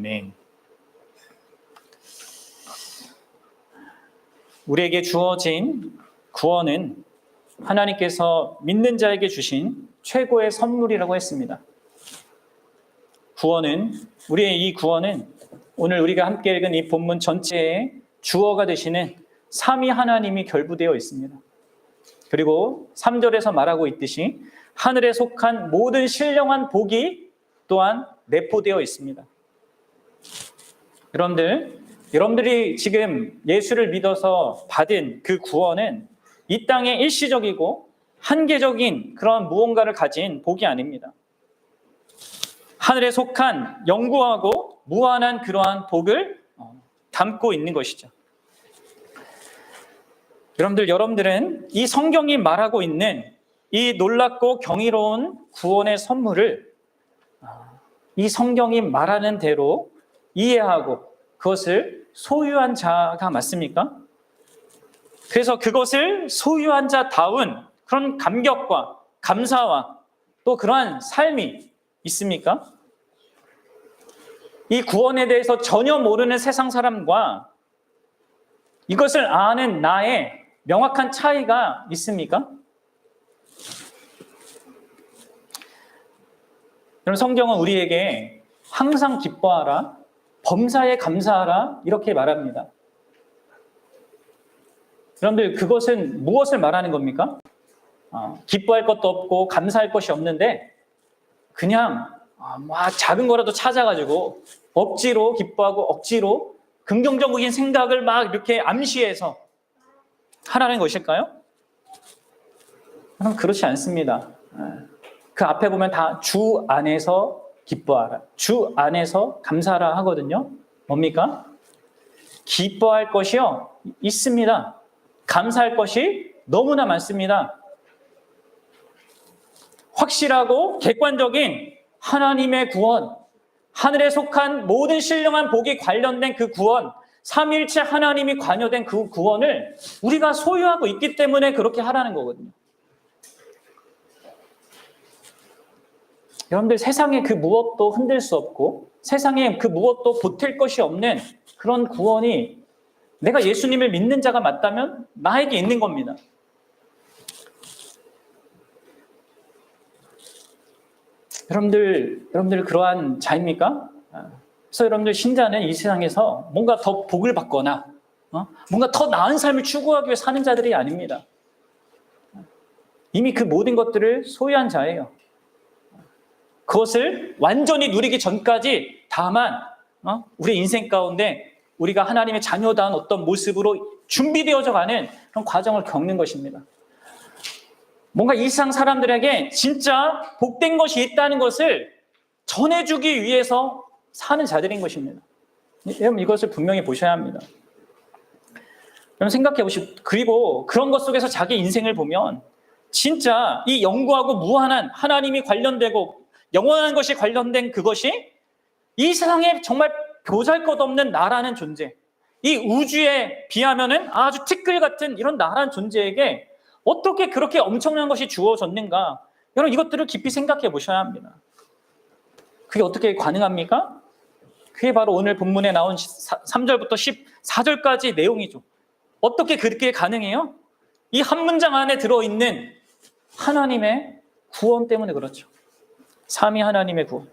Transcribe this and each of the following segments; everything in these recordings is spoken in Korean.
아멘. 우리에게 주어진 구원은 하나님께서 믿는 자에게 주신 최고의 선물이라고 했습니다. 우리의 이 구원은 오늘 우리가 함께 읽은 이 본문 전체의 주어가 되시는 삼위 하나님이 결부되어 있습니다. 그리고 3절에서 말하고 있듯이 하늘에 속한 모든 신령한 복이 또한 내포되어 있습니다. 여러분들이 지금 예수를 믿어서 받은 그 구원은 이 땅의 일시적이고 한계적인 그런 무언가를 가진 복이 아닙니다. 하늘에 속한 영구하고 무한한 그러한 복을 담고 있는 것이죠. 여러분들은 이 성경이 말하고 있는 이 놀랍고 경이로운 구원의 선물을 이 성경이 말하는 대로 이해하고 그것을 소유한 자가 맞습니까? 그래서 그것을 소유한 자다운 그런 감격과 감사와 또 그러한 삶이 있습니까? 이 구원에 대해서 전혀 모르는 세상 사람과 이것을 아는 나의 명확한 차이가 있습니까? 여러분, 성경은 우리에게 항상 기뻐하라, 범사에 감사하라 이렇게 말합니다. 여러분들, 그것은 무엇을 말하는 겁니까? 기뻐할 것도 없고 감사할 것이 없는데 그냥 작은 거라도 찾아가지고 억지로 기뻐하고 억지로 긍정적인 생각을 막 이렇게 암시해서 하라는 것일까요? 그렇지 않습니다. 그 앞에 보면 다 주 안에서 기뻐하라, 주 안에서 감사하라 하거든요. 뭡니까? 기뻐할 것이요 있습니다. 감사할 것이 너무나 많습니다. 확실하고 객관적인 하나님의 구원, 하늘에 속한 모든 신령한 복이 관련된 그 구원, 삼위일체 하나님이 관여된 그 구원을 우리가 소유하고 있기 때문에 그렇게 하라는 거거든요. 여러분들, 세상에 그 무엇도 흔들 수 없고 세상에 그 무엇도 보탤 것이 없는 그런 구원이 내가 예수님을 믿는 자가 맞다면 나에게 있는 겁니다. 여러분들 그러한 자입니까? 그래서 여러분들 신자는 이 세상에서 뭔가 더 복을 받거나 뭔가 더 나은 삶을 추구하기 위해 사는 자들이 아닙니다. 이미 그 모든 것들을 소유한 자예요. 그것을 완전히 누리기 전까지 다만 우리 인생 가운데 우리가 하나님의 자녀다운 어떤 모습으로 준비되어져 가는 그런 과정을 겪는 것입니다. 뭔가 이 세상 사람들에게 진짜 복된 것이 있다는 것을 전해주기 위해서 사는 자들인 것입니다. 여러분, 이것을 분명히 보셔야 합니다. 여러분, 생각해 보시고, 그리고 그런 것 속에서 자기 인생을 보면 진짜 이 영구하고 무한한 하나님이 관련되고 영원한 것이 관련된 그것이 이 세상에 정말 보잘것없는 나라는 존재, 이 우주에 비하면은 아주 티끌 같은 이런 나라는 존재에게 어떻게 그렇게 엄청난 것이 주어졌는가? 여러분, 이것들을 깊이 생각해 보셔야 합니다. 그게 어떻게 가능합니까? 그게 바로 오늘 본문에 나온 3절부터 14절까지 내용이죠. 어떻게 그렇게 가능해요? 이 한 문장 안에 들어있는 하나님의 구원 때문에 그렇죠. 삼위 하나님의 구원.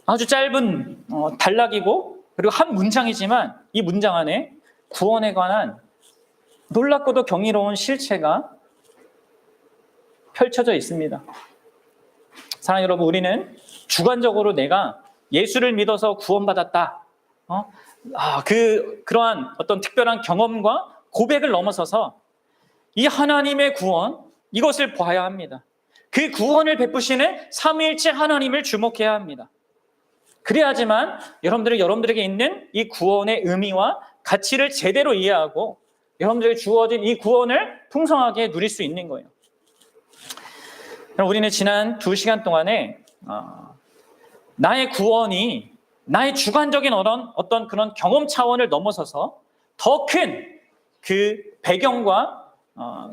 아주 짧은 단락이고 그리고 한 문장이지만 이 문장 안에 구원에 관한 놀랍고도 경이로운 실체가 펼쳐져 있습니다. 사랑하는 여러분, 우리는 주관적으로 내가 예수를 믿어서 구원받았다, 그러한 어떤 특별한 경험과 고백을 넘어서서 이 하나님의 구원, 이것을 봐야 합니다. 그 구원을 베푸시는 삼위일체 하나님을 주목해야 합니다. 그래야지만 여러분들에게 있는 이 구원의 의미와 가치를 제대로 이해하고 여러분들에게 주어진 이 구원을 풍성하게 누릴 수 있는 거예요. 우리는 지난 2시간 동안에 나의 구원이 나의 주관적인 어떤 그런 경험 차원을 넘어서서 더 큰 그 배경과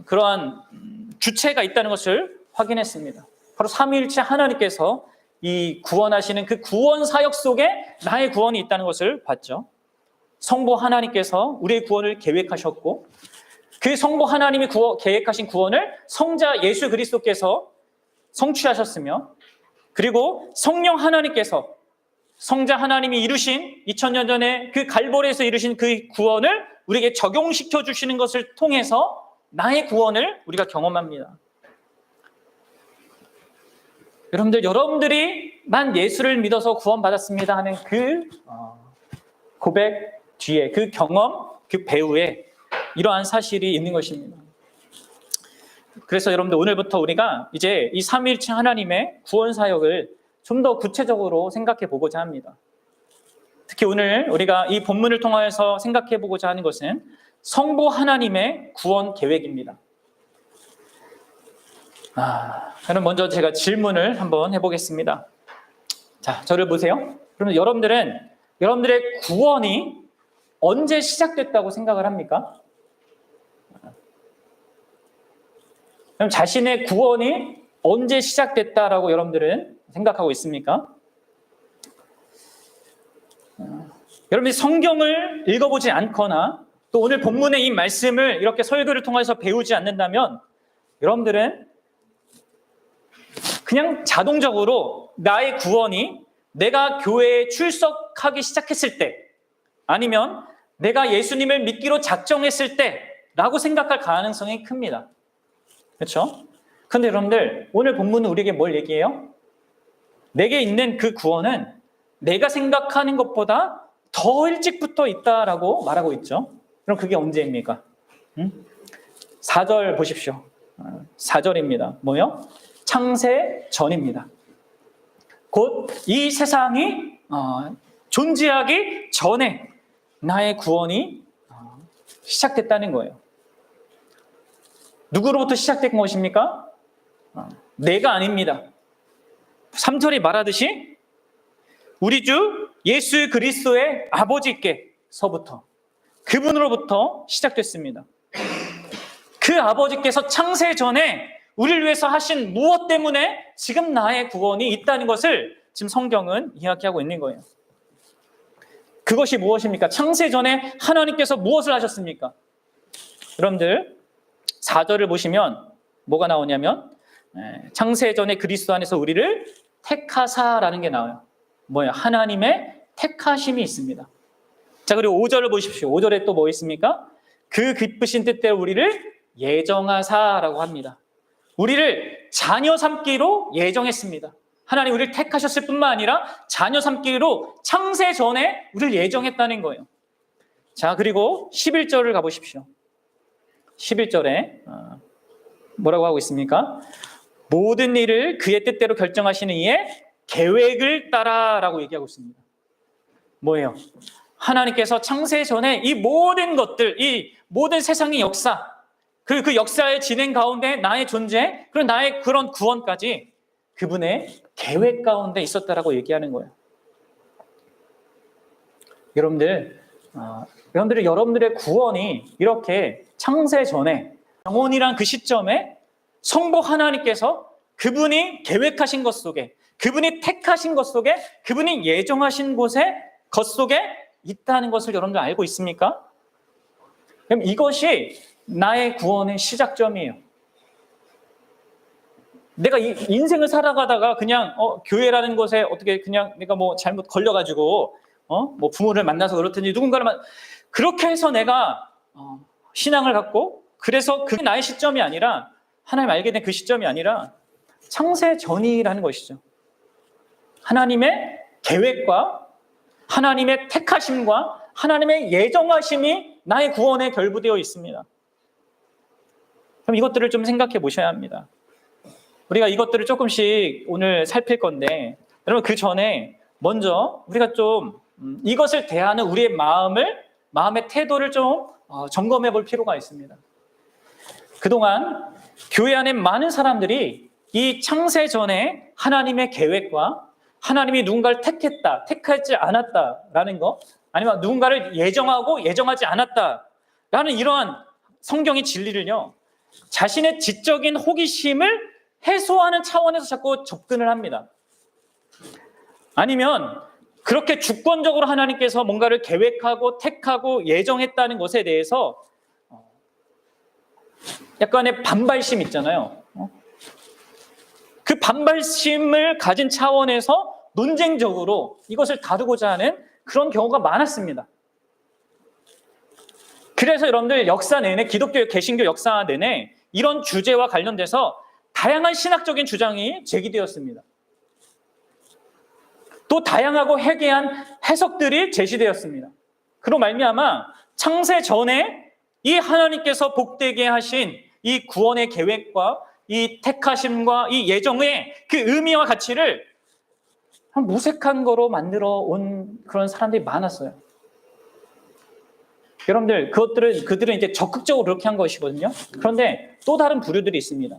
그러한 주체가 있다는 것을 확인했습니다. 바로 삼위일체 하나님께서 이 구원하시는 그 구원 사역 속에 나의 구원이 있다는 것을 봤죠. 성부 하나님께서 우리의 구원을 계획하셨고 그 성부 하나님이 계획하신 구원을 성자 예수 그리스도께서 성취하셨으며 그리고 성령 하나님께서 성자 하나님이 이루신 2000년 전에 그 갈보리에서 이루신 그 구원을 우리에게 적용시켜 주시는 것을 통해서 나의 구원을 우리가 경험합니다. 여러분들이만 예수를 믿어서 구원받았습니다 하는 그 고백 뒤에 그 경험, 그 배후에 이러한 사실이 있는 것입니다. 그래서 여러분들 오늘부터 우리가 이제 이 삼위일체 하나님의 구원 사역을 좀 더 구체적으로 생각해 보고자 합니다. 특히 오늘 우리가 이 본문을 통하여서 생각해 보고자 하는 것은 성부 하나님의 구원 계획입니다. 그럼 먼저 제가 질문을 한번 해보겠습니다. 자, 저를 보세요. 그러면 여러분들의 구원이 언제 시작됐다고 생각을 합니까? 그럼 자신의 구원이 언제 시작됐다라고 여러분들은 생각하고 있습니까? 여러분이 성경을 읽어보지 않거나 또 오늘 본문의 이 말씀을 이렇게 설교를 통해서 배우지 않는다면 여러분들은 그냥 자동적으로 나의 구원이 내가 교회에 출석하기 시작했을 때 아니면 내가 예수님을 믿기로 작정했을 때라고 생각할 가능성이 큽니다. 그렇죠? 그런데 여러분들 오늘 본문은 우리에게 뭘 얘기해요? 내게 있는 그 구원은 내가 생각하는 것보다 더 일찍부터 있다라고 말하고 있죠. 그럼 그게 언제입니까? 4절 보십시오. 4절입니다. 뭐요? 창세 전입니다. 곧 이 세상이 존재하기 전에 나의 구원이 시작됐다는 거예요. 누구로부터 시작된 것입니까? 내가 아닙니다. 3절이 말하듯이 우리 주 예수 그리스도의 아버지께서부터 그분으로부터 시작됐습니다. 그 아버지께서 창세 전에 우리를 위해서 하신 무엇 때문에 지금 나의 구원이 있다는 것을 지금 성경은 이야기하고 있는 거예요. 그것이 무엇입니까? 창세 전에 하나님께서 무엇을 하셨습니까? 여러분들 4절을 보시면 뭐가 나오냐면 창세 전에 그리스도 안에서 우리를 택하사라는 게 나와요. 뭐예요? 하나님의 택하심이 있습니다. 자, 그리고 5절을 보십시오. 5절에 또 뭐 있습니까? 그 기쁘신 뜻대로 우리를 예정하사라고 합니다. 우리를 자녀 삼기로 예정했습니다. 하나님 우리를 택하셨을 뿐만 아니라 자녀 삼기로 창세 전에 우리를 예정했다는 거예요. 자, 그리고 11절을 가보십시오. 11절에 뭐라고 하고 있습니까? 모든 일을 그의 뜻대로 결정하시는 이의 계획을 따라라고 얘기하고 있습니다. 뭐예요? 하나님께서 창세 전에 이 모든 것들, 이 모든 세상의 역사, 그 역사의 진행 가운데 나의 존재, 그리고 나의 그런 구원까지 그분의 계획 가운데 있었다라고 얘기하는 거예요. 여러분들의 구원이 이렇게 창세 전에 영원이란 그 시점에 성부 하나님께서 그분이 계획하신 것 속에, 그분이 택하신 것 속에, 그분이 예정하신 것 속에 있다는 것을 여러분들 알고 있습니까? 그럼 이것이 나의 구원의 시작점이에요. 내가 이 인생을 살아가다가 그냥 교회라는 곳에 어떻게 그냥 내가 뭐 잘못 걸려가지고 뭐 부모를 만나서 그렇든지 누군가를 그렇게 해서 내가 신앙을 갖고 그래서 그게 나의 시점이 아니라 하나님 알게 된 그 시점이 아니라 창세 전이라는 것이죠. 하나님의 계획과 하나님의 택하심과 하나님의 예정하심이 나의 구원에 결부되어 있습니다. 그럼 이것들을 좀 생각해 보셔야 합니다. 우리가 이것들을 조금씩 오늘 살필 건데 여러분 그 전에 먼저 우리가 좀 이것을 대하는 우리의 마음의 태도를 좀 점검해 볼 필요가 있습니다. 그동안 교회 안에 많은 사람들이 이 창세 전에 하나님의 계획과 하나님이 누군가를 택했다, 택하지 않았다라는 거 아니면 누군가를 예정하고 예정하지 않았다라는 이러한 성경의 진리를요 자신의 지적인 호기심을 해소하는 차원에서 자꾸 접근을 합니다. 아니면 그렇게 주권적으로 하나님께서 뭔가를 계획하고 택하고 예정했다는 것에 대해서 약간의 반발심 있잖아요. 그 반발심을 가진 차원에서 논쟁적으로 이것을 다루고자 하는 그런 경우가 많았습니다. 그래서 여러분들 역사 내내, 기독교 개신교 역사 내내 이런 주제와 관련돼서 다양한 신학적인 주장이 제기되었습니다. 또 다양하고 해괴한 해석들이 제시되었습니다. 그로 말미암아 창세 전에 이 하나님께서 복되게 하신 이 구원의 계획과 이 택하심과 이 예정의 그 의미와 가치를 무색한 거로 만들어 온 그런 사람들이 많았어요. 여러분들, 그들은 이제 적극적으로 그렇게 한 것이거든요. 그런데 또 다른 부류들이 있습니다.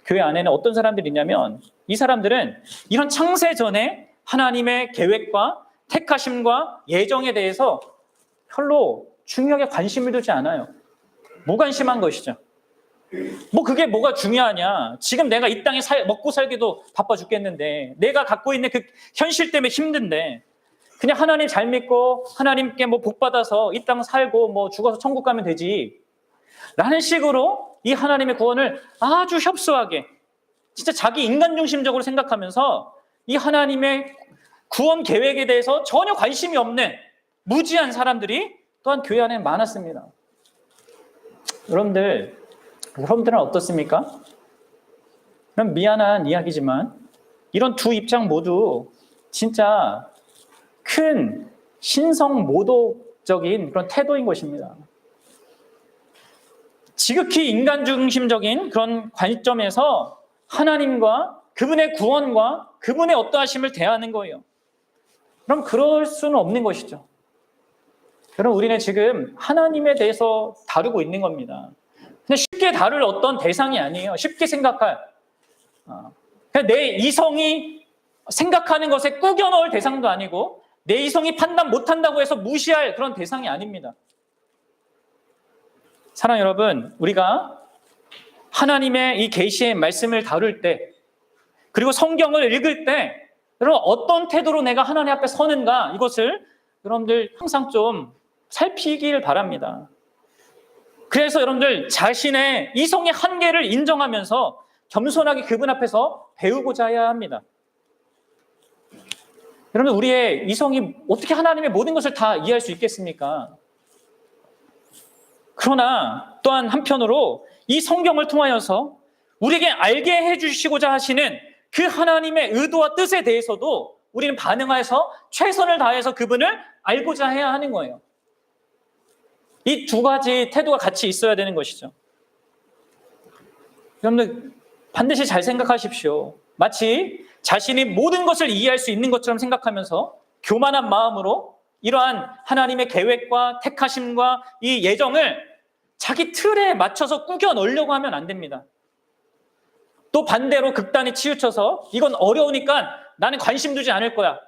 교회 안에는 어떤 사람들이 있냐면, 이 사람들은 이런 창세 전에 하나님의 계획과 택하심과 예정에 대해서 별로 중요하게 관심을 두지 않아요. 무관심한 것이죠. 뭐 그게 뭐가 중요하냐. 지금 내가 이 땅에 먹고 살기도 바빠 죽겠는데, 내가 갖고 있는 그 현실 때문에 힘든데, 그냥 하나님 잘 믿고 하나님께 뭐 복 받아서 이 땅 살고 뭐 죽어서 천국 가면 되지 라는 식으로 이 하나님의 구원을 아주 협소하게 진짜 자기 인간 중심적으로 생각하면서 이 하나님의 구원 계획에 대해서 전혀 관심이 없는 무지한 사람들이 또한 교회 안에 많았습니다. 여러분들은 어떻습니까? 그럼 미안한 이야기지만 이런 두 입장 모두 진짜 큰 신성 모독적인 그런 태도인 것입니다. 지극히 인간 중심적인 그런 관점에서 하나님과 그분의 구원과 그분의 어떠하심을 대하는 거예요. 그럼 그럴 수는 없는 것이죠. 여러분, 우리는 지금 하나님에 대해서 다루고 있는 겁니다. 근데 쉽게 다룰 어떤 대상이 아니에요. 쉽게 생각할. 내 이성이 생각하는 것에 꾸겨 넣을 대상도 아니고 내 이성이 판단 못한다고 해서 무시할 그런 대상이 아닙니다. 사랑하는 여러분, 우리가 하나님의 이 계시의 말씀을 다룰 때, 그리고 성경을 읽을 때, 여러분 어떤 태도로 내가 하나님 앞에 서는가, 이것을 여러분들 항상 좀 살피길 바랍니다. 그래서 여러분들 자신의 이성의 한계를 인정하면서 겸손하게 그분 앞에서 배우고자 해야 합니다. 여러분, 우리의 이성이 어떻게 하나님의 모든 것을 다 이해할 수 있겠습니까? 그러나 또한 한편으로 이 성경을 통하여서 우리에게 알게 해주시고자 하시는 그 하나님의 의도와 뜻에 대해서도 우리는 반응해서 최선을 다해서 그분을 알고자 해야 하는 거예요. 이 두 가지 태도가 같이 있어야 되는 것이죠. 여러분들 반드시 잘 생각하십시오. 마치 자신이 모든 것을 이해할 수 있는 것처럼 생각하면서 교만한 마음으로 이러한 하나님의 계획과 택하심과 이 예정을 자기 틀에 맞춰서 꾸겨 넣으려고 하면 안 됩니다. 또 반대로 극단에 치우쳐서 이건 어려우니까 나는 관심 두지 않을 거야.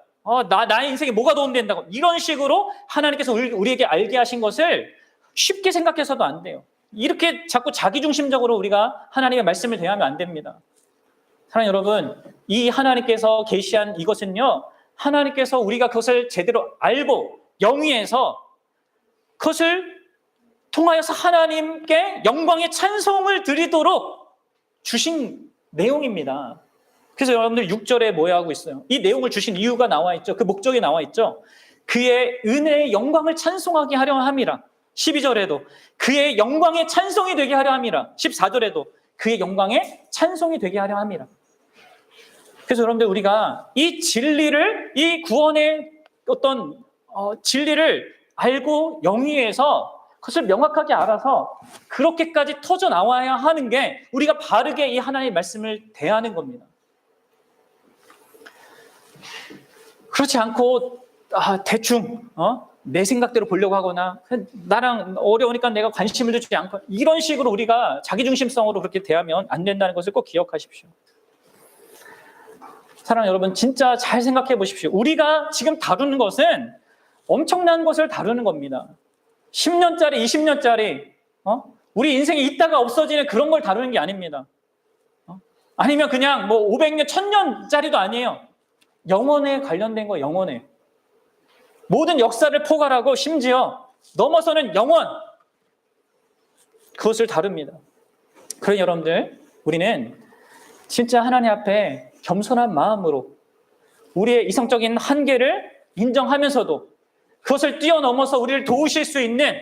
나의 인생에 뭐가 도움된다고. 이런 식으로 하나님께서 우리에게 알게 하신 것을 쉽게 생각해서도 안 돼요. 이렇게 자꾸 자기중심적으로 우리가 하나님의 말씀을 대하면 안 됩니다. 사랑하는 여러분, 이 하나님께서 계시한 이것은요, 하나님께서 우리가 그것을 제대로 알고 영위해서 그것을 통하여서 하나님께 영광의 찬송을 드리도록 주신 내용입니다. 그래서 여러분들 6절에 뭐 하고 있어요? 이 내용을 주신 이유가 나와 있죠. 그 목적이 나와 있죠. 그의 은혜의 영광을 찬송하게 하려 함이라. 12절에도 그의 영광의 찬송이 되게 하려 함이라. 14절에도 그의 영광의 찬송이 되게 하려 함이라. 그래서 여러분들 우리가 이 진리를, 이 구원의 어떤 진리를 알고 영위해서 그것을 명확하게 알아서 그렇게까지 터져 나와야 하는 게 우리가 바르게 이 하나님의 말씀을 대하는 겁니다. 그렇지 않고 대충 내 생각대로 보려고 하거나 나랑 어려우니까 내가 관심을 두지 않고 이런 식으로 우리가 자기중심성으로 그렇게 대하면 안 된다는 것을 꼭 기억하십시오. 사랑하는 여러분, 진짜 잘 생각해 보십시오. 우리가 지금 다루는 것은 엄청난 것을 다루는 겁니다. 10년짜리, 20년짜리 우리 인생이 있다가 없어지는 그런 걸 다루는 게 아닙니다. 아니면 그냥 뭐 500년, 1000년짜리도 아니에요. 영혼에 관련된 거, 영혼에. 모든 역사를 포괄하고 심지어 넘어서는 영혼, 그것을 다룹니다. 그런 여러분들, 우리는 진짜 하나님 앞에 겸손한 마음으로 우리의 이성적인 한계를 인정하면서도 그것을 뛰어넘어서 우리를 도우실 수 있는,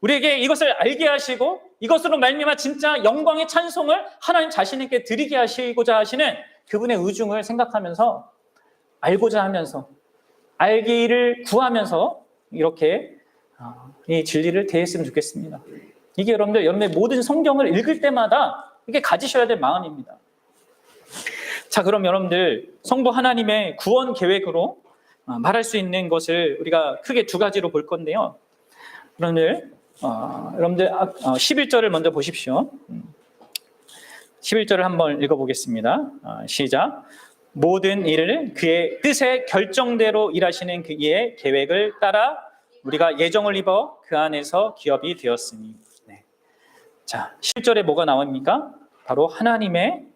우리에게 이것을 알게 하시고 이것으로 말미암아 진짜 영광의 찬송을 하나님 자신에게 드리게 하시고자 하시는 그분의 의중을 생각하면서, 알고자 하면서, 알기를 구하면서 이렇게 이 진리를 대했으면 좋겠습니다. 이게 여러분들의 모든 성경을 읽을 때마다 이게 가지셔야 될 마음입니다. 자, 그럼 여러분들, 성부 하나님의 구원 계획으로 말할 수 있는 것을 우리가 크게 두 가지로 볼 건데요. 여러분들 11절을 먼저 보십시오. 11절을 한번 읽어보겠습니다. 시작. 모든 일을 그의 뜻의 결정대로 일하시는 그의 계획을 따라 우리가 예정을 입어 그 안에서 기업이 되었으니. 네. 자, 10절에 뭐가 나옵니까? 바로 하나님의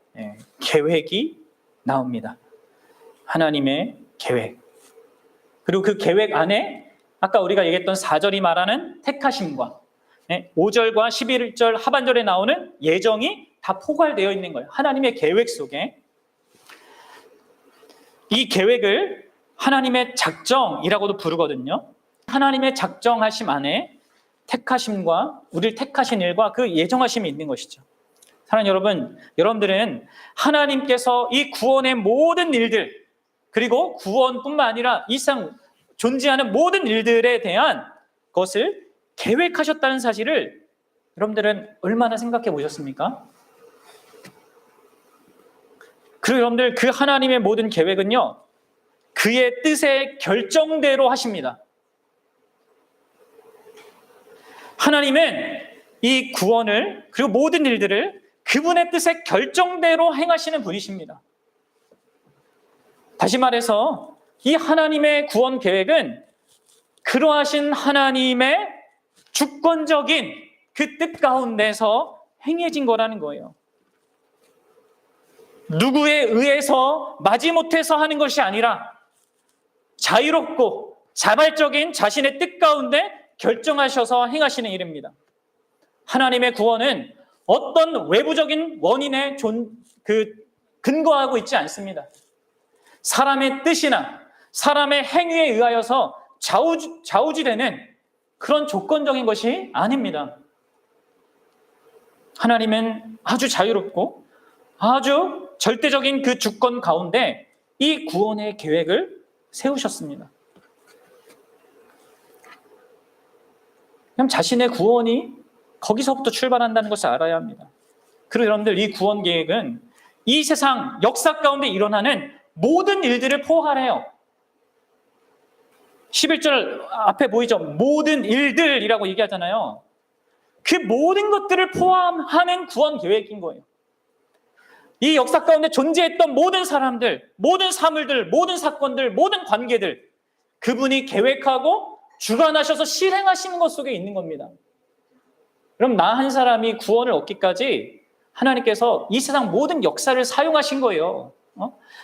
계획이 나옵니다. 하나님의 계획. 그리고 그 계획 안에 아까 우리가 얘기했던 4절이 말하는 택하심과 5절과 11절 하반절에 나오는 예정이 다 포괄되어 있는 거예요. 하나님의 계획 속에. 이 계획을 하나님의 작정이라고도 부르거든요. 하나님의 작정하심 안에 택하심과 우리를 택하신 일과 그 예정하심이 있는 것이죠. 사랑하는 여러분, 여러분들은 하나님께서 이 구원의 모든 일들, 그리고 구원뿐만 아니라 이 세상 존재하는 모든 일들에 대한 것을 계획하셨다는 사실을 여러분들은 얼마나 생각해 보셨습니까? 그리고 여러분들, 그 하나님의 모든 계획은요, 그의 뜻의 결정대로 하십니다. 하나님은 이 구원을, 그리고 모든 일들을 그분의 뜻의 결정대로 행하시는 분이십니다. 다시 말해서 이 하나님의 구원 계획은 그러하신 하나님의 주권적인 그 뜻 가운데서 행해진 거라는 거예요. 누구에 의해서 마지못해서 하는 것이 아니라 자유롭고 자발적인 자신의 뜻 가운데 결정하셔서 행하시는 일입니다. 하나님의 구원은 어떤 외부적인 원인에 근거하고 있지 않습니다. 사람의 뜻이나 사람의 행위에 의하여서 좌우지되는 그런 조건적인 것이 아닙니다. 하나님은 아주 자유롭고 아주 절대적인 그 주권 가운데 이 구원의 계획을 세우셨습니다. 그냥 자신의 구원이 거기서부터 출발한다는 것을 알아야 합니다. 그리고 여러분들, 이 구원 계획은 이 세상 역사 가운데 일어나는 모든 일들을 포괄해요. 11절 앞에 보이죠? 모든 일들이라고 얘기하잖아요. 그 모든 것들을 포함하는 구원 계획인 거예요. 이 역사 가운데 존재했던 모든 사람들, 모든 사물들, 모든 사건들, 모든 관계들, 그분이 계획하고 주관하셔서 실행하시는 것 속에 있는 겁니다. 그럼 나 한 사람이 구원을 얻기까지 하나님께서 이 세상 모든 역사를 사용하신 거예요.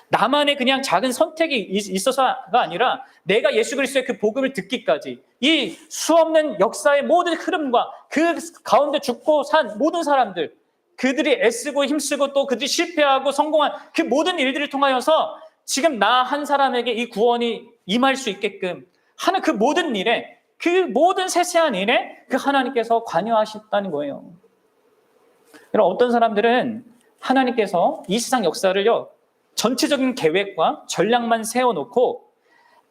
나만의 그냥 작은 선택이 있어서가 아니라 내가 예수 그리스도의 그 복음을 듣기까지 이 수없는 역사의 모든 흐름과 그 가운데 죽고 산 모든 사람들, 그들이 애쓰고 힘쓰고 또 그들이 실패하고 성공한 그 모든 일들을 통하여서 지금 나 한 사람에게 이 구원이 임할 수 있게끔 하는 그 모든 일에, 그 모든 세세한 일에 그 하나님께서 관여하셨다는 거예요. 여러분, 어떤 사람들은 하나님께서 이 세상 역사를요, 전체적인 계획과 전략만 세워놓고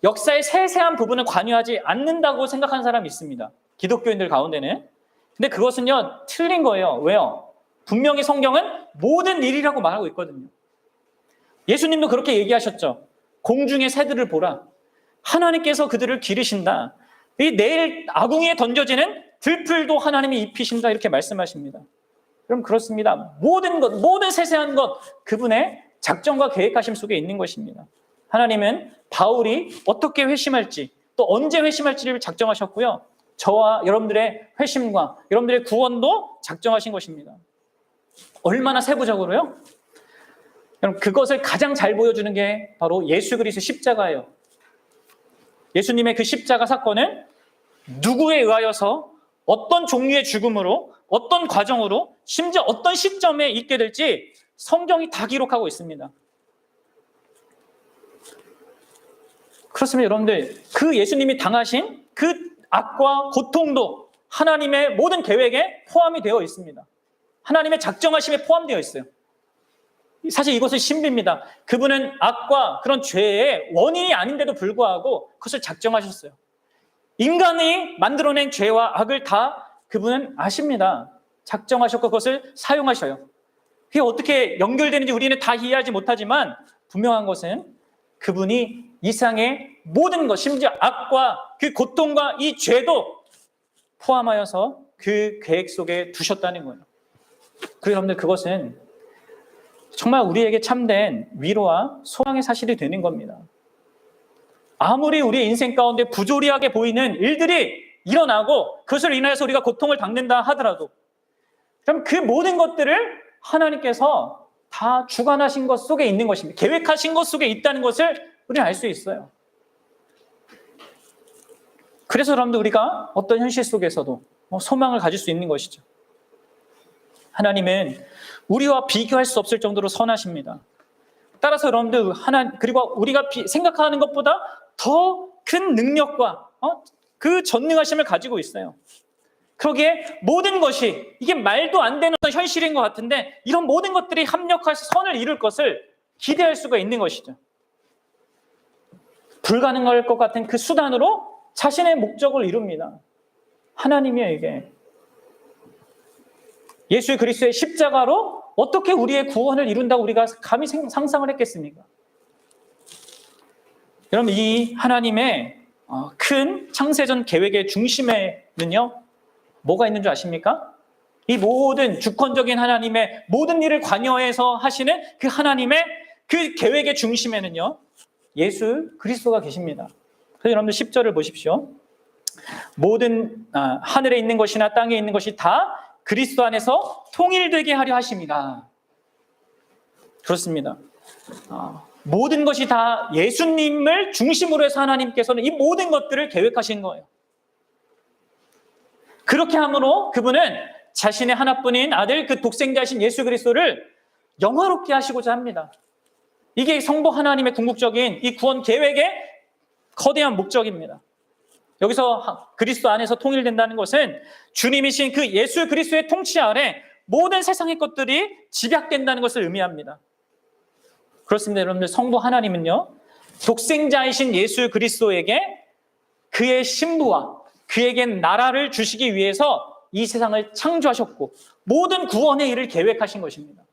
역사의 세세한 부분을 관여하지 않는다고 생각하는 사람이 있습니다. 기독교인들 가운데는. 근데 그것은요, 틀린 거예요. 왜요? 분명히 성경은 모든 일이라고 말하고 있거든요. 예수님도 그렇게 얘기하셨죠. 공중의 새들을 보라. 하나님께서 그들을 기르신다. 이 내일 아궁이에 던져지는 들풀도 하나님이 입히신다. 이렇게 말씀하십니다. 그럼 그렇습니다. 모든 것, 모든 세세한 것, 그분의 작정과 계획하심 속에 있는 것입니다. 하나님은 바울이 어떻게 회심할지, 또 언제 회심할지를 작정하셨고요. 저와 여러분들의 회심과 여러분들의 구원도 작정하신 것입니다. 얼마나 세부적으로요? 여러분, 그것을 가장 잘 보여주는 게 바로 예수 그리스도의 십자가예요. 예수님의 그 십자가 사건은 누구에 의하여서 어떤 종류의 죽음으로, 어떤 과정으로, 심지어 어떤 시점에 있게 될지 성경이 다 기록하고 있습니다. 그렇습니다, 여러분들. 그 예수님이 당하신 그 악과 고통도 하나님의 모든 계획에 포함이 되어 있습니다. 하나님의 작정하심에 포함되어 있어요. 사실 이것은 신비입니다. 그분은 악과 그런 죄의 원인이 아닌데도 불구하고 그것을 작정하셨어요. 인간이 만들어낸 죄와 악을 다 그분은 아십니다. 작정하셨고 그것을 사용하셔요. 그게 어떻게 연결되는지 우리는 다 이해하지 못하지만 분명한 것은 그분이 이 세상의 모든 것, 심지어 악과 그 고통과 이 죄도 포함하여서 그 계획 속에 두셨다는 거예요. 그리고 여러분들, 그것은 정말 우리에게 참된 위로와 소망의 사실이 되는 겁니다. 아무리 우리의 인생 가운데 부조리하게 보이는 일들이 일어나고 그것을 인하여서 우리가 고통을 당는다 하더라도, 그럼 그 모든 것들을 하나님께서 다 주관하신 것 속에 있는 것입니다. 계획하신 것 속에 있다는 것을 우리는 알 수 있어요. 그래서 여러분들, 우리가 어떤 현실 속에서도 소망을 가질 수 있는 것이죠. 하나님은 우리와 비교할 수 없을 정도로 선하십니다. 따라서 여러분들, 그리고 우리가 생각하는 것보다 더 큰 능력과 그 전능하심을 가지고 있어요. 그러기에 모든 것이, 이게 말도 안 되는 현실인 것 같은데, 이런 모든 것들이 합력해서 선을 이룰 것을 기대할 수가 있는 것이죠. 불가능할 것 같은 그 수단으로 자신의 목적을 이룹니다. 하나님이에요, 이게. 예수 그리스도의 십자가로 어떻게 우리의 구원을 이룬다고 우리가 감히 상상을 했겠습니까? 여러분, 이 하나님의 큰 창세전 계획의 중심에는요, 뭐가 있는 줄 아십니까? 이 모든 주권적인 하나님의 모든 일을 관여해서 하시는 그 하나님의 그 계획의 중심에는요, 예수 그리스도가 계십니다. 그래서 여러분들 10절을 보십시오. 모든 하늘에 있는 것이나 땅에 있는 것이 다 그리스도 안에서 통일되게 하려 하십니다. 그렇습니다. 모든 것이 다 예수님을 중심으로 해서 하나님께서는 이 모든 것들을 계획하신 거예요. 그렇게 함으로 그분은 자신의 하나뿐인 아들, 그 독생자이신 예수 그리스도를 영화롭게 하시고자 합니다. 이게 성부 하나님의 궁극적인 이 구원 계획의 거대한 목적입니다. 여기서 그리스도 안에서 통일된다는 것은 주님이신 그 예수 그리스도의 통치 아래 모든 세상의 것들이 집약된다는 것을 의미합니다. 그렇습니다, 여러분들. 성부 하나님은요, 독생자이신 예수 그리스도에게 그의 신부와 그에게 나라를 주시기 위해서 이 세상을 창조하셨고 모든 구원의 일을 계획하신 것입니다.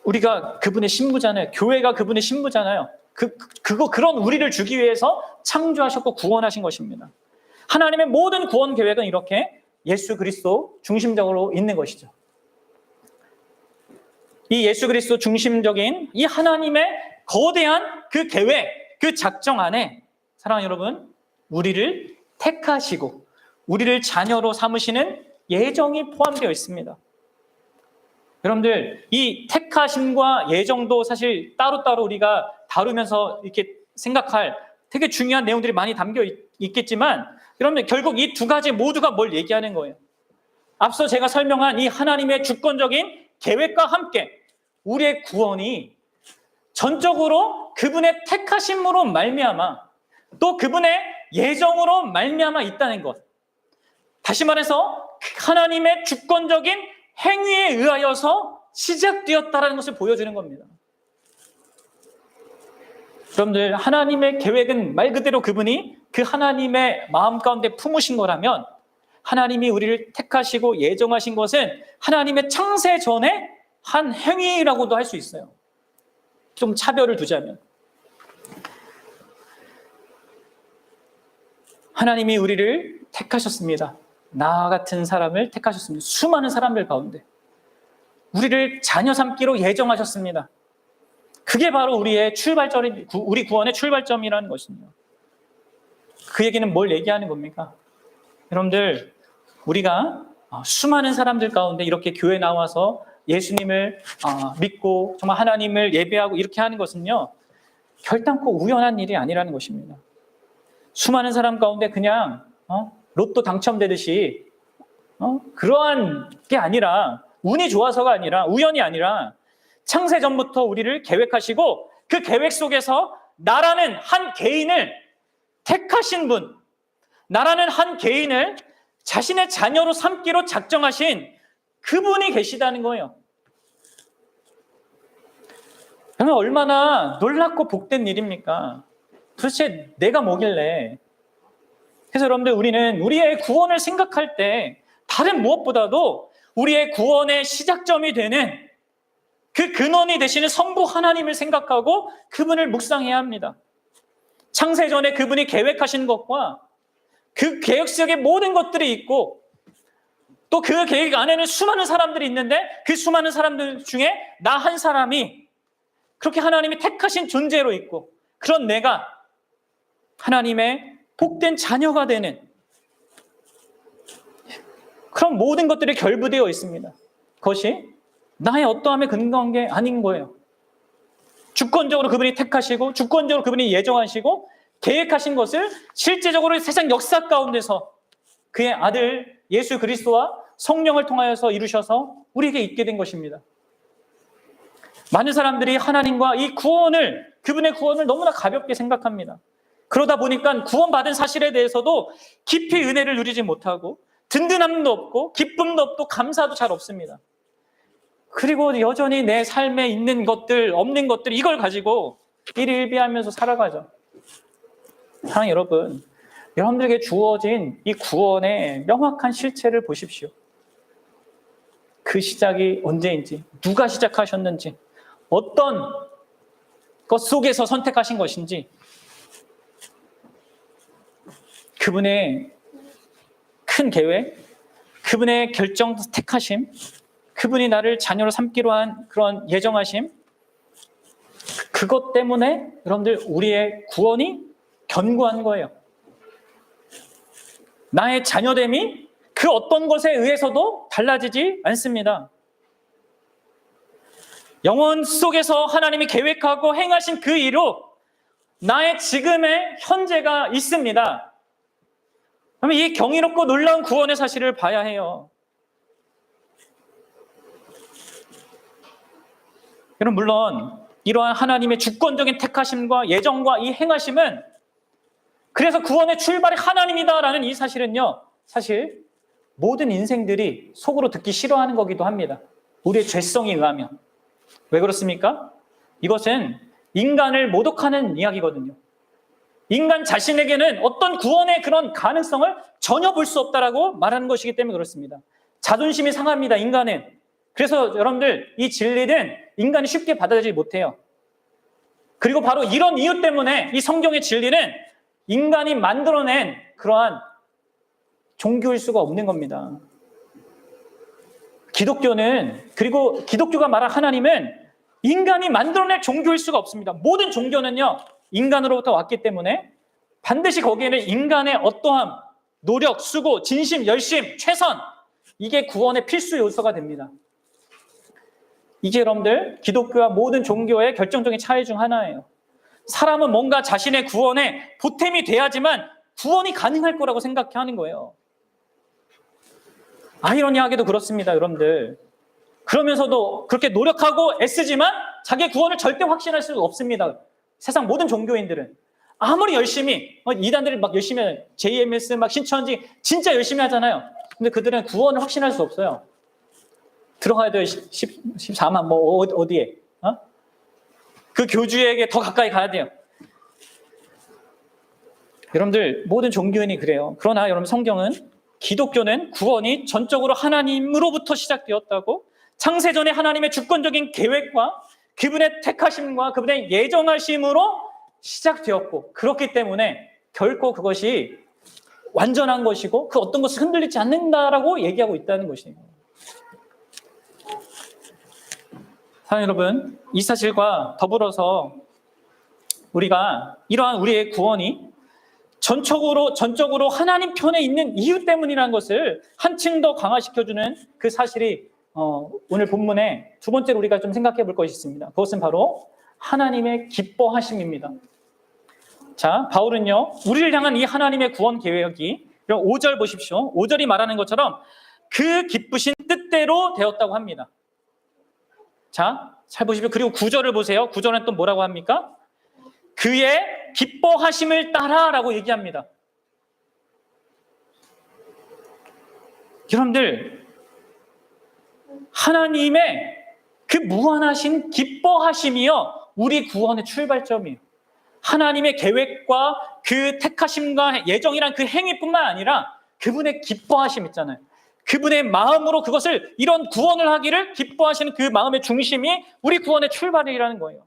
우리가 그분의 신부잖아요. 교회가 그분의 신부잖아요. 그런 우리를 주기 위해서 창조하셨고 구원하신 것입니다. 하나님의 모든 구원 계획은 이렇게 예수 그리스도 중심적으로 있는 것이죠. 이 예수 그리스도 중심적인 이 하나님의 거대한 그 계획, 그 작정 안에 사랑하는 여러분, 우리를 택하시고 우리를 자녀로 삼으시는 예정이 포함되어 있습니다. 여러분들, 이 택하심과 예정도 사실 따로따로 우리가 다루면서 이렇게 생각할 되게 중요한 내용들이 많이 담겨 있겠지만, 여러분들, 결국 이 두 가지 모두가 뭘 얘기하는 거예요? 앞서 제가 설명한 이 하나님의 주권적인 계획과 함께 우리의 구원이 전적으로 그분의 택하심으로 말미암아, 또 그분의 예정으로 말미암아 있다는 것. 다시 말해서 하나님의 주권적인 행위에 의하여서 시작되었다는 것을 보여주는 겁니다. 여러분들, 하나님의 계획은 말 그대로 그분이 그 하나님의 마음 가운데 품으신 거라면, 하나님이 우리를 택하시고 예정하신 것은 하나님의 창세 전에 한 행위라고도 할 수 있어요. 좀 차별을 두자면, 하나님이 우리를 택하셨습니다. 나 같은 사람을 택하셨습니다. 수많은 사람들 가운데 우리를 자녀 삼기로 예정하셨습니다. 그게 바로 우리의 출발점이, 우리 구원의 출발점이라는 것입니다. 그 얘기는 뭘 얘기하는 겁니까? 여러분들, 우리가 수많은 사람들 가운데 이렇게 교회 나와서 예수님을 믿고 정말 하나님을 예배하고 이렇게 하는 것은요, 결단코 우연한 일이 아니라는 것입니다. 수많은 사람 가운데 그냥 로또 당첨되듯이 그러한 게 아니라, 운이 좋아서가 아니라, 우연이 아니라 창세전부터 우리를 계획하시고 그 계획 속에서 나라는 한 개인을 택하신 분, 나라는 한 개인을 자신의 자녀로 삼기로 작정하신 그분이 계시다는 거예요. 그러면 얼마나 놀랍고 복된 일입니까? 도대체 내가 뭐길래? 그래서 여러분들, 우리는 우리의 구원을 생각할 때 다른 무엇보다도 우리의 구원의 시작점이 되는 그 근원이 되시는 성부 하나님을 생각하고 그분을 묵상해야 합니다. 창세전에 그분이 계획하신 것과 그 계획 속에 모든 것들이 있고, 또 그 계획 안에는 수많은 사람들이 있는데 그 수많은 사람들 중에 나 한 사람이 그렇게 하나님이 택하신 존재로 있고, 그런 내가 하나님의 복된 자녀가 되는 그런 모든 것들이 결부되어 있습니다. 그것이 나의 어떠함에 근거한 게 아닌 거예요. 주권적으로 그분이 택하시고 주권적으로 그분이 예정하시고 계획하신 것을 실제적으로 세상 역사 가운데서 그의 아들 예수 그리스도와 성령을 통하여서 이루셔서 우리에게 있게 된 것입니다. 많은 사람들이 하나님과 이 구원을, 그분의 구원을 너무나 가볍게 생각합니다. 그러다 보니까 구원받은 사실에 대해서도 깊이 은혜를 누리지 못하고 든든함도 없고 기쁨도 없고 감사도 잘 없습니다. 그리고 여전히 내 삶에 있는 것들, 없는 것들, 이걸 가지고 일일비하면서 살아가죠. 사랑하는 여러분, 여러분들에게 주어진 이 구원의 명확한 실체를 보십시오. 그 시작이 언제인지, 누가 시작하셨는지, 어떤 것 속에서 선택하신 것인지, 그분의 큰 계획, 그분의 결정, 택하심, 그분이 나를 자녀로 삼기로 한 그런 예정하심, 그것 때문에 여러분들 우리의 구원이 견고한 거예요. 나의 자녀됨이 그 어떤 것에 의해서도 달라지지 않습니다. 영혼 속에서 하나님이 계획하고 행하신 그 일로 나의 지금의 현재가 있습니다. 그러면 이 경이롭고 놀라운 구원의 사실을 봐야 해요. 여러분, 물론 이러한 하나님의 주권적인 택하심과 예정과 이 행하심은, 그래서 구원의 출발이 하나님이다라는 이 사실은요, 사실 모든 인생들이 속으로 듣기 싫어하는 거기도 합니다. 우리의 죄성에 의하면. 왜 그렇습니까? 이것은 인간을 모독하는 이야기거든요. 인간 자신에게는 어떤 구원의 그런 가능성을 전혀 볼 수 없다라고 말하는 것이기 때문에 그렇습니다. 자존심이 상합니다, 인간은. 그래서 여러분들, 이 진리는 인간이 쉽게 받아들이지 못해요. 그리고 바로 이런 이유 때문에 이 성경의 진리는 인간이 만들어낸 그러한 종교일 수가 없는 겁니다. 기독교는, 그리고 기독교가 말한 하나님은 인간이 만들어낼 종교일 수가 없습니다. 모든 종교는요, 인간으로부터 왔기 때문에 반드시 거기에는 인간의 어떠함, 노력, 수고, 진심, 열심, 최선, 이게 구원의 필수 요소가 됩니다. 이게 여러분들 기독교와 모든 종교의 결정적인 차이 중 하나예요. 사람은 뭔가 자신의 구원에 보탬이 돼야지만 구원이 가능할 거라고 생각하는 거예요. 아이러니하게도 그렇습니다, 여러분들. 그러면서도 그렇게 노력하고 애쓰지만 자기의 구원을 절대 확신할 수 없습니다. 세상 모든 종교인들은 아무리 열심히, 이단들이 막 열심히 해요. JMS 막 신천지 진짜 열심히 하잖아요. 근데 그들은 구원을 확신할 수 없어요. 들어가야 돼요. 14만 뭐 어디에? 그 교주에게 더 가까이 가야 돼요. 여러분들, 모든 종교인이 그래요. 그러나 여러분, 성경은, 기독교는 구원이 전적으로 하나님으로부터 시작되었다고, 창세전에 하나님의 주권적인 계획과 그분의 택하심과 그분의 예정하심으로 시작되었고, 그렇기 때문에 결코 그것이 완전한 것이고 그 어떤 것을 흔들리지 않는다라고 얘기하고 있다는 것이에요. 사랑하는 여러분, 이 사실과 더불어서 우리가 이러한 우리의 구원이 전적으로 하나님 편에 있는 이유 때문이라는 것을 한층 더 강화시켜주는 그 사실이 오늘 본문에 두 번째로 우리가 좀 생각해 볼 것이 있습니다. 그것은 바로 하나님의 기뻐하심입니다. 자, 바울은요, 우리를 향한 이 하나님의 구원 계획이 5절 보십시오. 5절이 말하는 것처럼 그 기쁘신 뜻대로 되었다고 합니다. 자, 잘 보십시오. 그리고 9절을 보세요. 9절은 또 뭐라고 합니까? 그의 기뻐하심을 따라라고 얘기합니다. 여러분들, 하나님의 그 무한하신 기뻐하심이요, 우리 구원의 출발점이에요. 하나님의 계획과 그 택하심과 예정이란 그 행위뿐만 아니라 그분의 기뻐하심 있잖아요. 그분의 마음으로 그것을, 이런 구원을 하기를 기뻐하시는 그 마음의 중심이 우리 구원의 출발이라는 거예요.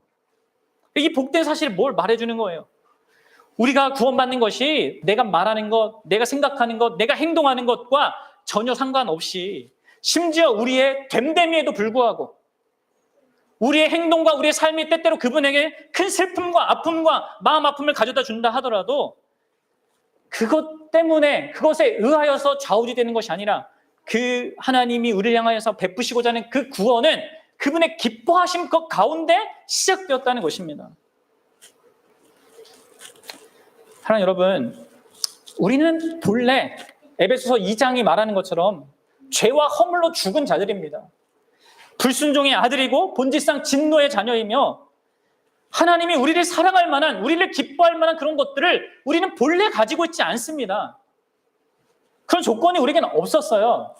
이 복된 사실을 뭘 말해주는 거예요? 우리가 구원받는 것이 내가 말하는 것, 내가 생각하는 것, 내가 행동하는 것과 전혀 상관없이, 심지어 우리의 됨됨이에도 불구하고 우리의 행동과 우리의 삶이 때때로 그분에게 큰 슬픔과 아픔과 마음 아픔을 가져다 준다 하더라도 그것 때문에, 그것에 의하여서 좌우지되는 것이 아니라 그 하나님이 우리를 향하여서 베푸시고자 하는 그 구원은 그분의 기뻐하심 것 가운데 시작되었다는 것입니다. 사랑하는 여러분, 우리는 본래 에베소서 2장이 말하는 것처럼 죄와 허물로 죽은 자들입니다. 불순종의 아들이고 본질상 진노의 자녀이며 하나님이 우리를 사랑할 만한, 우리를 기뻐할 만한 그런 것들을 우리는 본래 가지고 있지 않습니다. 그런 조건이 우리에게는 없었어요.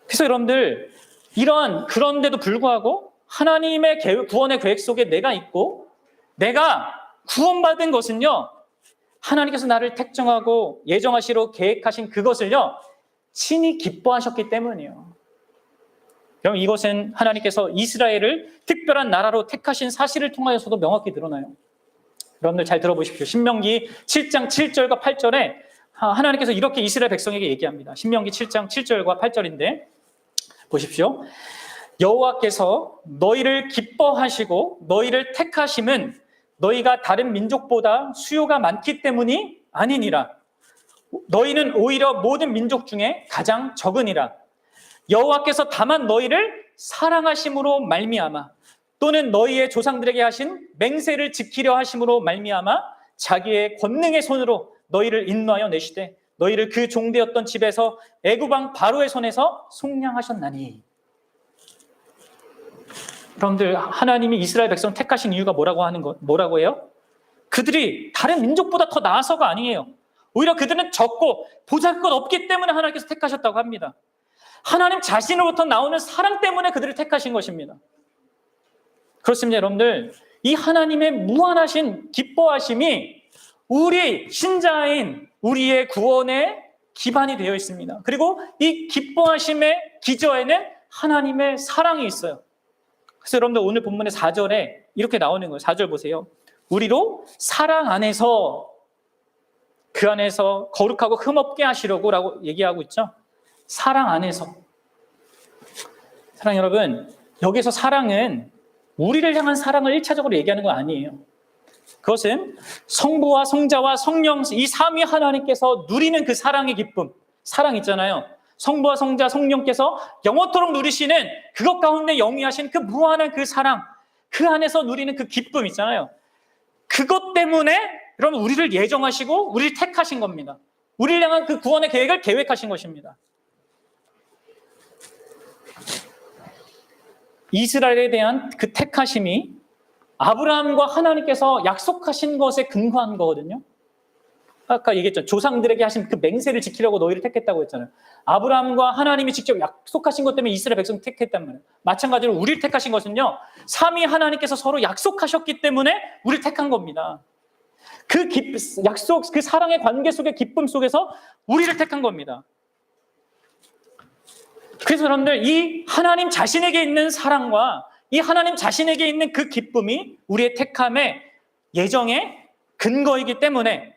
그래서 여러분들, 그런데도 불구하고 하나님의 구원의 계획 속에 내가 있고, 내가 구원받은 것은요, 하나님께서 나를 택정하고 예정하시로 계획하신 그것을요, 친히 기뻐하셨기 때문이에요. 여러분, 이것은 하나님께서 이스라엘을 특별한 나라로 택하신 사실을 통하여서도 명확히 드러나요. 여러분들 잘 들어보십시오. 신명기 7장 7절과 8절에 하나님께서 이렇게 이스라엘 백성에게 얘기합니다. 신명기 7장 7절과 8절인데 보십시오. 여호와께서 너희를 기뻐하시고 너희를 택하심은 너희가 다른 민족보다 수요가 많기 때문이 아니니라. 너희는 오히려 모든 민족 중에 가장 적으니라. 여호와께서 다만 너희를 사랑하심으로 말미암아, 또는 너희의 조상들에게 하신 맹세를 지키려 하심으로 말미암아 자기의 권능의 손으로 너희를 인도하여 내시되 너희를 그 종되었던 집에서 애굽 왕 바로의 손에서 속량하셨나니. 여러분들, 하나님이 이스라엘 백성 택하신 이유가 뭐라고 해요? 그들이 다른 민족보다 더 나아서가 아니에요. 오히려 그들은 적고 보잘것 없기 때문에 하나님께서 택하셨다고 합니다. 하나님 자신으로부터 나오는 사랑 때문에 그들을 택하신 것입니다. 그렇습니다, 여러분들. 이 하나님의 무한하신 기뻐하심이 우리 신자인 우리의 구원의 기반이 되어 있습니다. 그리고 이 기뻐하심의 기저에는 하나님의 사랑이 있어요. 그래서 여러분들, 오늘 본문의 4절에 이렇게 나오는 거예요. 4절 보세요. 우리로 사랑 안에서, 그 안에서 거룩하고 흠없게 하시려고 라고 얘기하고 있죠. 사랑 안에서. 사랑 여러분, 여기서 사랑은 우리를 향한 사랑을 1차적으로 얘기하는 건 아니에요. 그것은 성부와 성자와 성령, 이 삼위 하나님께서 누리는 그 사랑의 기쁨, 사랑 있잖아요. 성부와 성자, 성령께서 영원토록 누리시는 그것 가운데 영위하신 그 무한한 그 사랑, 그 안에서 누리는 그 기쁨 있잖아요. 그것 때문에 여러분 우리를 예정하시고 우리를 택하신 겁니다. 우리를 향한 그 구원의 계획을 계획하신 것입니다. 이스라엘에 대한 그 택하심이 아브라함과 하나님께서 약속하신 것에 근거한 거거든요. 아까 얘기했죠. 조상들에게 하신 그 맹세를 지키려고 너희를 택했다고 했잖아요. 아브라함과 하나님이 직접 약속하신 것 때문에 이스라엘 백성 택했단 말이에요. 마찬가지로 우리를 택하신 것은요, 삼위 하나님께서 서로 약속하셨기 때문에 우리를 택한 겁니다. 그 약속, 그 사랑의 관계 속의 기쁨 속에서 우리를 택한 겁니다. 그래서 여러분들, 이 하나님 자신에게 있는 사랑과 이 하나님 자신에게 있는 그 기쁨이 우리의 택함의 예정의 근거이기 때문에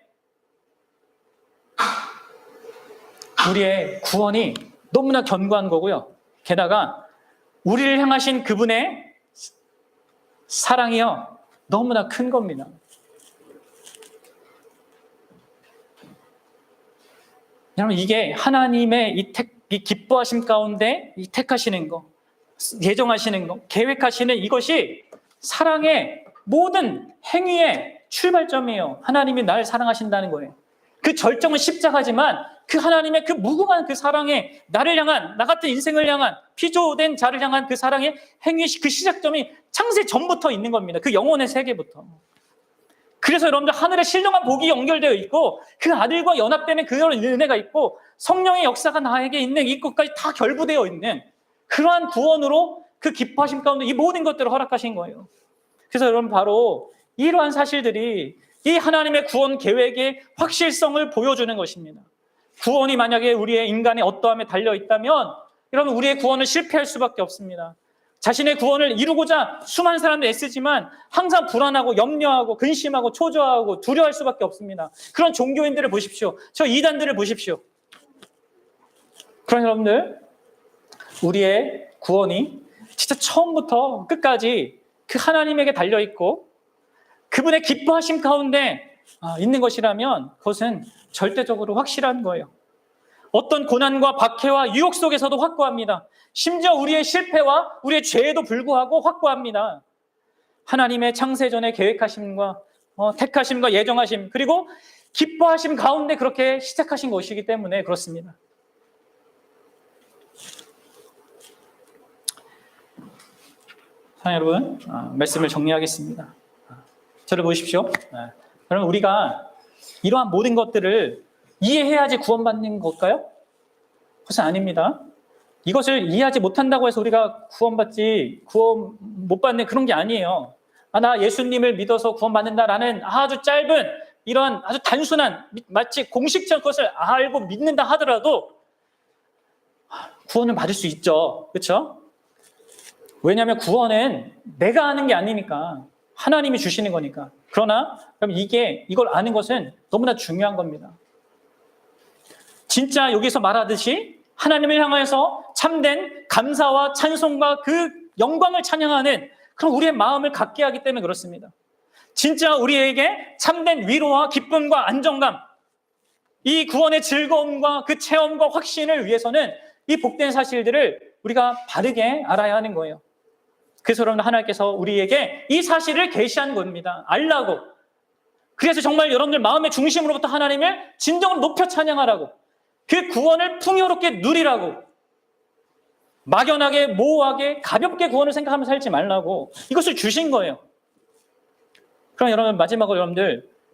우리의 구원이 너무나 견고한 거고요. 게다가 우리를 향하신 그분의 사랑이요, 너무나 큰 겁니다. 여러분, 이게 하나님의 이 이 기뻐하심 가운데 이 택하시는 거, 예정하시는 거, 계획하시는 이것이 사랑의 모든 행위의 출발점이에요. 하나님이 날 사랑하신다는 거예요. 그 절정은 십자가지만 그 하나님의 그 무궁한 그 사랑에 나를 향한, 나 같은 인생을 향한, 피조된 자를 향한 그 사랑의 행위, 그 시작점이 창세 전부터 있는 겁니다. 그 영혼의 세계부터. 그래서 여러분들 하늘에 신령한 복이 연결되어 있고 그 아들과 연합되는 그런 은혜가 있고 성령의 역사가 나에게 있는 이 것까지 다 결부되어 있는 그러한 구원으로 그 기뻐하심 가운데 이 모든 것들을 허락하신 거예요. 그래서 여러분 바로 이러한 사실들이 이 하나님의 구원 계획의 확실성을 보여주는 것입니다. 구원이 만약에 우리의 인간의 어떠함에 달려있다면 여러분 우리의 구원은 실패할 수밖에 없습니다. 자신의 구원을 이루고자 수많은 사람들이 애쓰지만 항상 불안하고 염려하고 근심하고 초조하고 두려워할 수밖에 없습니다. 그런 종교인들을 보십시오. 저 이단들을 보십시오. 그런 여러분들, 우리의 구원이 진짜 처음부터 끝까지 그 하나님에게 달려있고 그분의 기뻐하심 가운데 있는 것이라면 그것은 절대적으로 확실한 거예요. 어떤 고난과 박해와 유혹 속에서도 확고합니다. 심지어 우리의 실패와 우리의 죄에도 불구하고 확고합니다. 하나님의 창세전의 계획하심과 택하심과 예정하심 그리고 기뻐하심 가운데 그렇게 시작하신 것이기 때문에 그렇습니다. 사랑하는 여러분, 말씀을 정리하겠습니다. 저를 보십시오. 그러면 우리가 이러한 모든 것들을 이해해야지 구원받는 걸까요? 그것은 아닙니다. 이것을 이해하지 못한다고 해서 우리가 구원 못 받는 그런 게 아니에요. 나 예수님을 믿어서 구원받는다라는 아주 짧은 이런 아주 단순한 마치 공식처럼 그것을 알고 믿는다 하더라도 구원을 받을 수 있죠. 그렇죠? 왜냐하면 구원은 내가 아는 게 아니니까 하나님이 주시는 거니까. 그러나 그럼 이걸 아는 것은 너무나 중요한 겁니다. 진짜 여기서 말하듯이 하나님을 향해서 참된 감사와 찬송과 그 영광을 찬양하는 그런 우리의 마음을 갖게 하기 때문에 그렇습니다. 진짜 우리에게 참된 위로와 기쁨과 안정감, 이 구원의 즐거움과 그 체험과 확신을 위해서는 이 복된 사실들을 우리가 바르게 알아야 하는 거예요. 그래서 여러분 하나님께서 우리에게 이 사실을 계시한 겁니다. 알라고. 그래서 정말 여러분들 마음의 중심으로부터 하나님을 진정으로 높여 찬양하라고. 그 구원을 풍요롭게 누리라고. 막연하게 모호하게 가볍게 구원을 생각하면서 살지 말라고. 이것을 주신 거예요. 그럼 여러분 마지막으로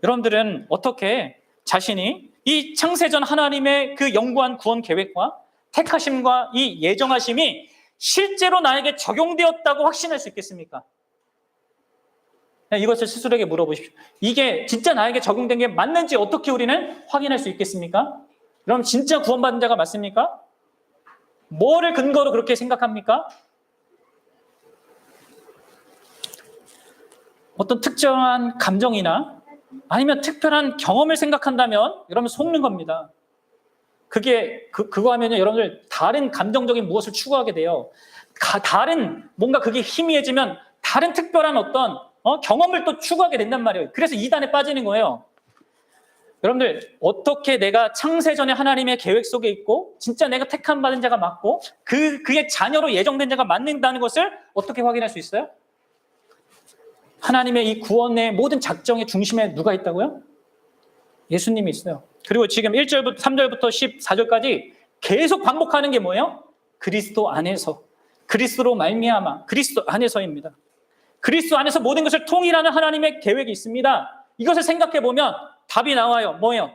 여러분들은 어떻게 자신이 이 창세전 하나님의 그 영구한 구원 계획과 택하심과 이 예정하심이 실제로 나에게 적용되었다고 확신할 수 있겠습니까? 이것을 스스로에게 물어보십시오. 이게 진짜 나에게 적용된 게 맞는지 어떻게 우리는 확인할 수 있겠습니까? 그럼 진짜 구원받은 자가 맞습니까? 뭐를 근거로 그렇게 생각합니까? 어떤 특정한 감정이나 아니면 특별한 경험을 생각한다면 여러분 속는 겁니다. 그거 하면요, 여러분들 다른 감정적인 무엇을 추구하게 돼요. 다른 뭔가 그게 희미해지면 다른 특별한 어떤 경험을 또 추구하게 된단 말이에요. 그래서 이단에 빠지는 거예요. 여러분들 어떻게 내가 창세전에 하나님의 계획 속에 있고 진짜 내가 택함 받은 자가 맞고 그의 자녀로 예정된 자가 맞는다는 것을 어떻게 확인할 수 있어요? 하나님의 이 구원의 모든 작정의 중심에 누가 있다고요? 예수님이 있어요. 그리고 지금 1절부터 3절부터 14절까지 계속 반복하는 게 뭐예요? 그리스도 안에서, 그리스도로 말미암아, 그리스도 안에서입니다. 그리스도 안에서 모든 것을 통일하는 하나님의 계획이 있습니다. 이것을 생각해 보면 답이 나와요. 뭐예요?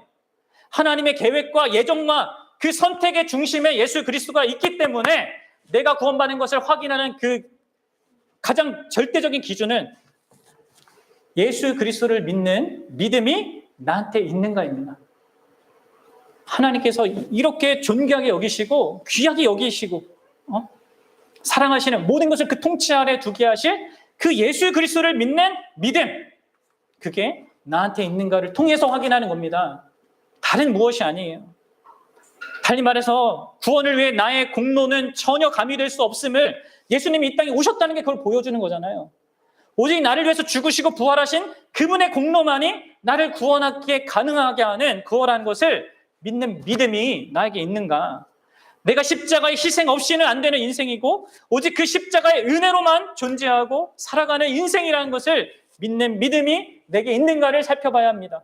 하나님의 계획과 예정과 그 선택의 중심에 예수 그리스도가 있기 때문에 내가 구원받는 것을 확인하는 그 가장 절대적인 기준은 예수 그리스도를 믿는 믿음이 나한테 있는가입니다. 하나님께서 이렇게 존귀하게 여기시고 귀하게 여기시고 사랑하시는 모든 것을 그 통치 아래 두게 하실 그 예수 그리스도를 믿는 믿음, 그게 나한테 있는가를 통해서 확인하는 겁니다. 다른 무엇이 아니에요. 달리 말해서 구원을 위해 나의 공로는 전혀 가미될 수 없음을 예수님이 이 땅에 오셨다는 게 그걸 보여주는 거잖아요. 오직 나를 위해서 죽으시고 부활하신 그분의 공로만이 나를 구원하기에 가능하게 하는 그거라는 것을 믿는 믿음이 나에게 있는가. 내가 십자가의 희생 없이는 안 되는 인생이고 오직 그 십자가의 은혜로만 존재하고 살아가는 인생이라는 것을 믿는 믿음이 내게 있는가를 살펴봐야 합니다.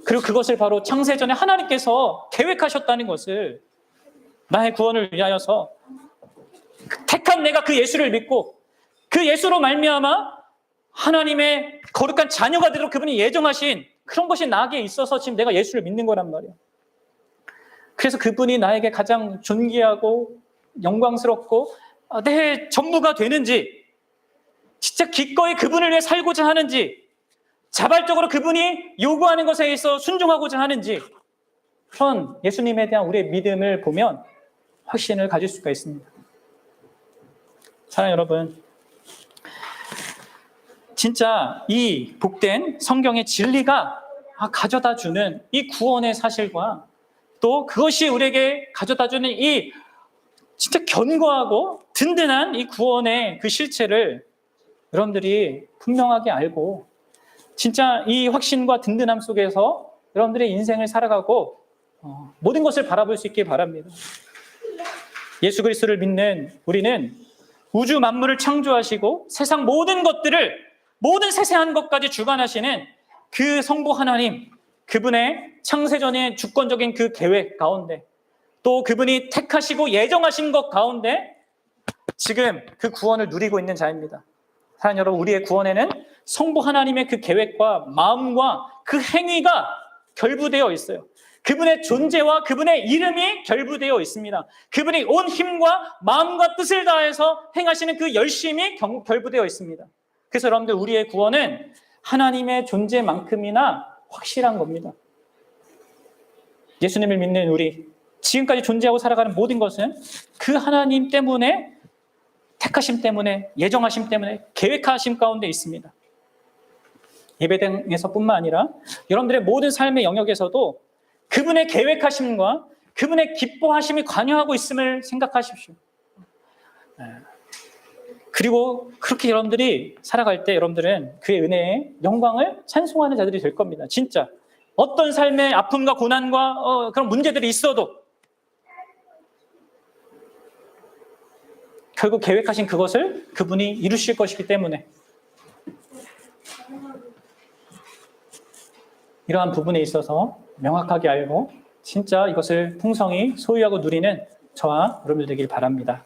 그리고 그것을 바로 창세전에 하나님께서 계획하셨다는 것을 나의 구원을 위하여서 택한 내가 그 예수를 믿고 그 예수로 말미암아 하나님의 거룩한 자녀가 되도록 그분이 예정하신 그런 것이 나에게 있어서 지금 내가 예수를 믿는 거란 말이에요. 그래서 그분이 나에게 가장 존귀하고 영광스럽고 내 전부가 되는지, 진짜 기꺼이 그분을 위해 살고자 하는지, 자발적으로 그분이 요구하는 것에 있어 순종하고자 하는지, 그런 예수님에 대한 우리의 믿음을 보면 확신을 가질 수가 있습니다. 사랑하는 여러분, 진짜 이 복된 성경의 진리가 가져다주는 이 구원의 사실과 또 그것이 우리에게 가져다주는 이 진짜 견고하고 든든한 이 구원의 그 실체를 여러분들이 분명하게 알고 진짜 이 확신과 든든함 속에서 여러분들의 인생을 살아가고 모든 것을 바라볼 수 있길 바랍니다. 예수 그리스도를 믿는 우리는 우주 만물을 창조하시고 세상 모든 것들을, 모든 세세한 것까지 주관하시는 그 성부 하나님, 그분의 창세전의 주권적인 그 계획 가운데, 또 그분이 택하시고 예정하신 것 가운데 지금 그 구원을 누리고 있는 자입니다. 사랑하는 여러분, 우리의 구원에는 성부 하나님의 그 계획과 마음과 그 행위가 결부되어 있어요. 그분의 존재와 그분의 이름이 결부되어 있습니다. 그분이 온 힘과 마음과 뜻을 다해서 행하시는 그 열심이 결부되어 있습니다. 그래서 여러분들, 우리의 구원은 하나님의 존재만큼이나 확실한 겁니다. 예수님을 믿는 우리, 지금까지 존재하고 살아가는 모든 것은 그 하나님 때문에, 택하심 때문에, 예정하심 때문에, 계획하심 가운데 있습니다. 예배당에서뿐만 아니라 여러분들의 모든 삶의 영역에서도 그분의 계획하심과 그분의 기뻐하심이 관여하고 있음을 생각하십시오. 그리고 그렇게 여러분들이 살아갈 때 여러분들은 그의 은혜의 영광을 찬송하는 자들이 될 겁니다. 진짜 어떤 삶의 아픔과 고난과 그런 문제들이 있어도 결국 계획하신 그것을 그분이 이루실 것이기 때문에 이러한 부분에 있어서 명확하게 알고 진짜 이것을 풍성히 소유하고 누리는 저와 여러분들 되길 바랍니다.